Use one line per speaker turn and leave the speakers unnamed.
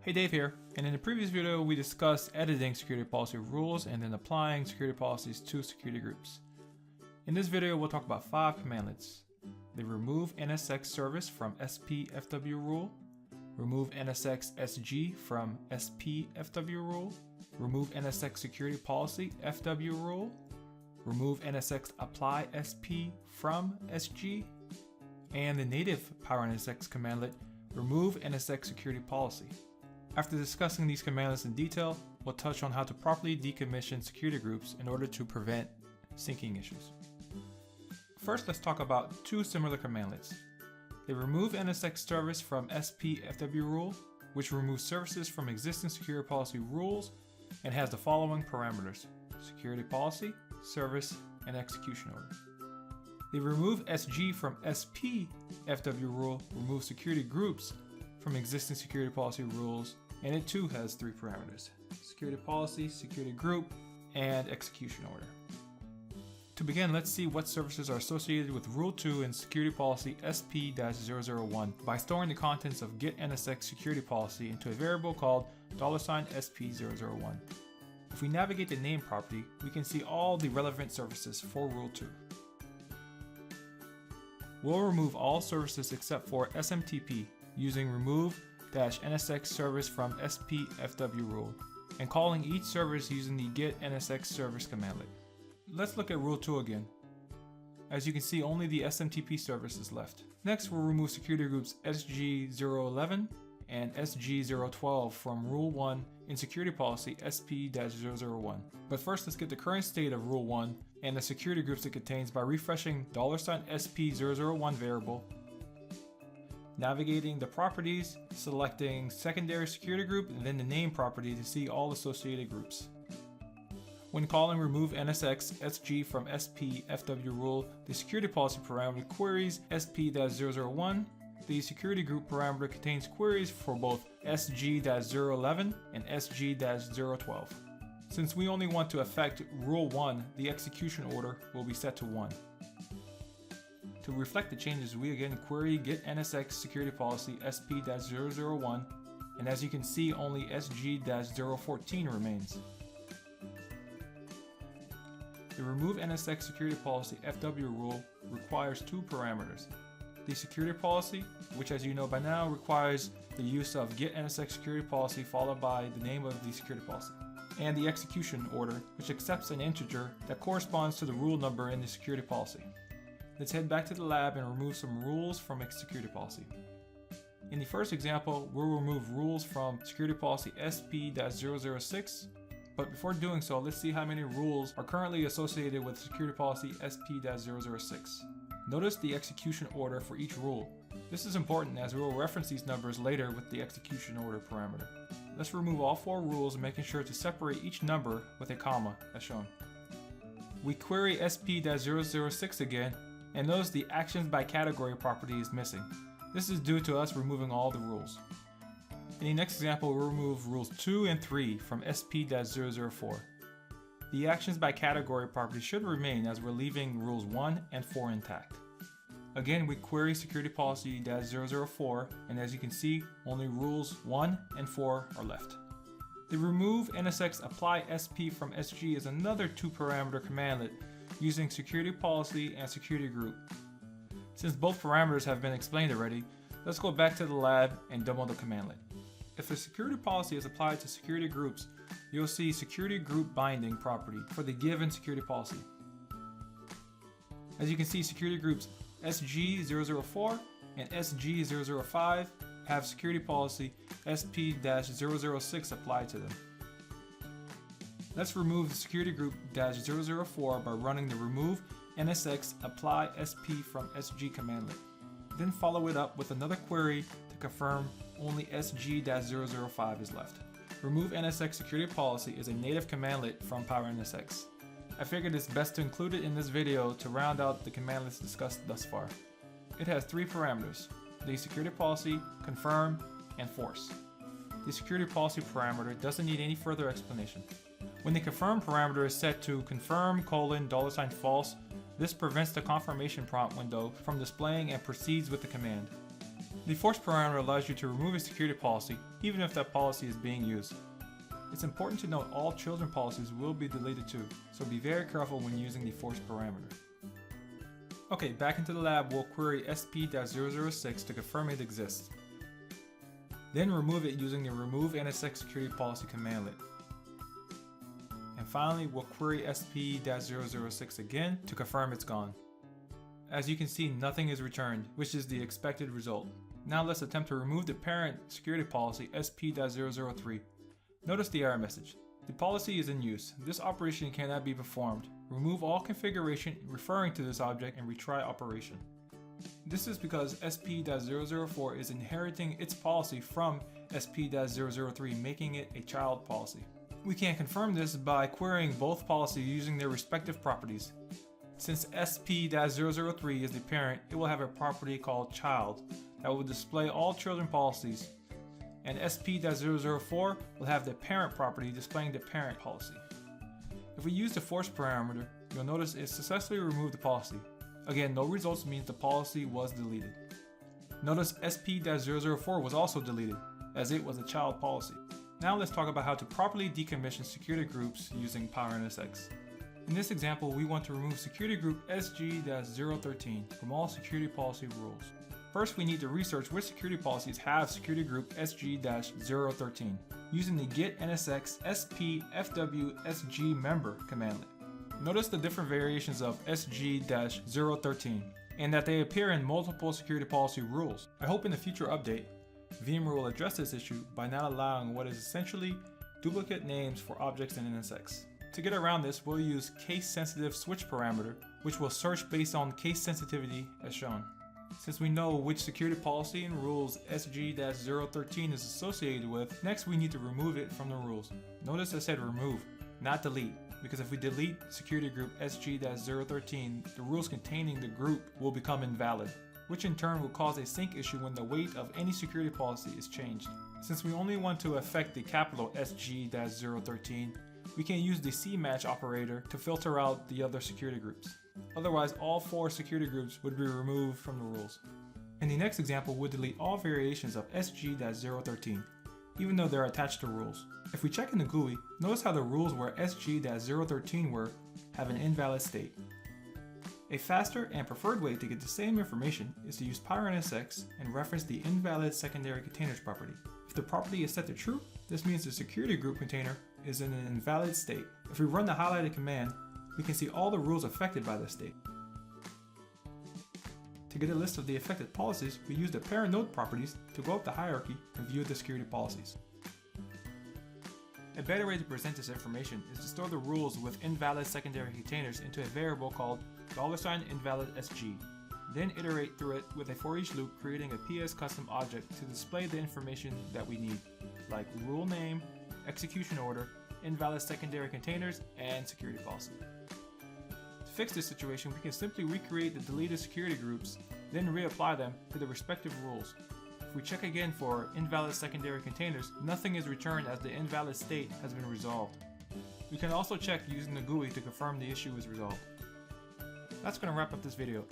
Hey, Dave here, and in the previous video we discussed editing security policy rules and then applying security policies to security groups. In this video we'll talk about 5 commandlets: the Remove-NsxServiceFromSPFwRule, Remove-NsxSGFromSPFwRule, Remove-NsxSecurityPolicyFwRule, Remove-NsxApplySGFromSG, and the native PowerNSX commandlet Remove-NsxSecurityPolicy. After discussing these commandlets in detail, we'll touch on how to properly decommission security groups in order to prevent syncing issues. First, let's talk about 2 similar commandlets. The Remove-NsxServiceFromSPFwRule, which removes services from existing security policy rules and has the following parameters: security policy, service, and execution order. The Remove-NsxSGFromSPFwRule removes security groups from existing security policy rules, and it too has 3 parameters: security policy, security group, and execution order. To begin, let's see what services are associated with Rule 2 in Security Policy SP-001 by storing the contents of GetNSXSecurityPolicy into a variable called $SP001. If we navigate the name property, we can see all the relevant services for Rule 2. We'll remove all services except for SMTP using Remove-NsxServiceFromSPFwRule and calling each service using the GetNSXService commandlet. Let's look at Rule 2 again. As you can see, only the SMTP service is left. Next, we'll remove security groups SG011 and SG012 from Rule 1 in Security Policy SP-001. But first, let's get the current state of Rule 1 and the security groups it contains by refreshing $SP001 variable, navigating the properties, selecting secondary security group, and then the name property to see all associated groups. When calling Remove-NsxSGFromSPFwRule, the security policy parameter queries SP-001. The security group parameter contains queries for both SG-011 and SG-012. Since we only want to affect Rule 1, the execution order will be set to 1. To reflect the changes, we again query GetNSXSecurityPolicy SP-001, and as you can see, only SG-014 remains. The Remove-NsxSecurityPolicyFwRule requires 2 parameters: the security policy, which as you know by now requires the use of GetNSXSecurityPolicy followed by the name of the security policy, and the execution order, which accepts an integer that corresponds to the rule number in the security policy. Let's head back to the lab and remove some rules from a security policy. In the first example, we'll remove rules from security policy SP-006, but before doing so, let's see how many rules are currently associated with security policy SP-006. Notice the execution order for each rule. This is important as we will reference these numbers later with the execution order parameter. Let's remove all 4 rules, making sure to separate each number with a comma as shown. We query SP-006 again, and notice the actions by category property is missing. This is due to us removing all the rules. In the next example, we'll remove rules 2 and 3 from SP-004. The actions by category property should remain as we're leaving rules 1 and 4 intact. Again, we query security policy -004, and as you can see, only rules 1 and 4 are left. The Remove-NsxApplySGFromSG is another 2-parameter commandlet using security policy and security group. Since both parameters have been explained already, let's go back to the lab and demo the commandlet. If a security policy is applied to security groups, you'll see security group binding property for the given security policy. As you can see, security groups SG004 and SG005 have security policy SP-006 applied to them. Let's remove the security group -004 by running the Remove-NsxApplySGFromSG commandlet. Then follow it up with another query to confirm only SG-005 is left. Remove-NsxSecurityPolicy is a native commandlet from PowerNSX. I figured it's best to include it in this video to round out the commandlets discussed thus far. It has 3 parameters: the security policy, confirm, and force. The security policy parameter doesn't need any further explanation. When the confirm parameter is set to confirm $false, this prevents the confirmation prompt window from displaying and proceeds with the command. The force parameter allows you to remove a security policy even if that policy is being used. It's important to note all children policies will be deleted too, so be very careful when using the force parameter. Okay, back into the lab, we'll query SP-006 to confirm it exists. Then remove it using the Remove-NsxSecurityPolicy commandlet. And finally, we'll query SP-006 again to confirm it's gone. As you can see, nothing is returned, which is the expected result. Now let's attempt to remove the parent security policy SP-003. Notice the error message. The policy is in use. This operation cannot be performed. Remove all configuration referring to this object and retry operation. This is because SP-004 is inheriting its policy from SP-003, making it a child policy. We can confirm this by querying both policies using their respective properties. Since SP-003 is the parent, it will have a property called child that will display all children policies, and SP-004 will have the parent property displaying the parent policy. If we use the force parameter, you'll notice it successfully removed the policy. Again, no results means the policy was deleted. Notice SP-004 was also deleted, as it was a child policy. Now let's talk about how to properly decommission security groups using PowerNSX. In this example, we want to remove security group SG-013 from all security policy rules. First, we need to research which security policies have security group SG-013 using the Get NSxSPFwRule member commandlet. Notice the different variations of SG-013 and that they appear in multiple security policy rules. I hope in a future update, VMware will address this issue by not allowing what is essentially duplicate names for objects in NSX. To get around this, we'll use case-sensitive switch parameter, which will search based on case sensitivity as shown. Since we know which security policy and rules SG-013 is associated with, next we need to remove it from the rules. Notice I said remove, not delete, because if we delete security group SG-013, the rules containing the group will become invalid, which in turn will cause a sync issue when the weight of any security policy is changed. Since we only want to affect the capital SG-013, we can use the CMatch operator to filter out the other security groups. Otherwise, all 4 security groups would be removed from the rules. In the next example, we'll delete all variations of SG-013, even though they're attached to rules. If we check in the GUI, notice how the rules where SG-013 were have an invalid state. A faster and preferred way to get the same information is to use PowerNSX and reference the invalid secondary containers property. If the property is set to true, this means the security group container is in an invalid state. If we run the highlighted command, we can see all the rules affected by this state. To get a list of the affected policies, we use the parent node properties to go up the hierarchy and view the security policies. A better way to present this information is to store the rules with invalid secondary containers into a variable called $InvalidSG. Then iterate through it with a for each loop, creating a PS custom object to display the information that we need, like rule name, execution order, invalid secondary containers, and security policy. To fix this situation, we can simply recreate the deleted security groups, then reapply them to the respective rules. If we check again for invalid secondary containers, nothing is returned as the invalid state has been resolved. We can also check using the GUI to confirm the issue is resolved. That's going to wrap up this video.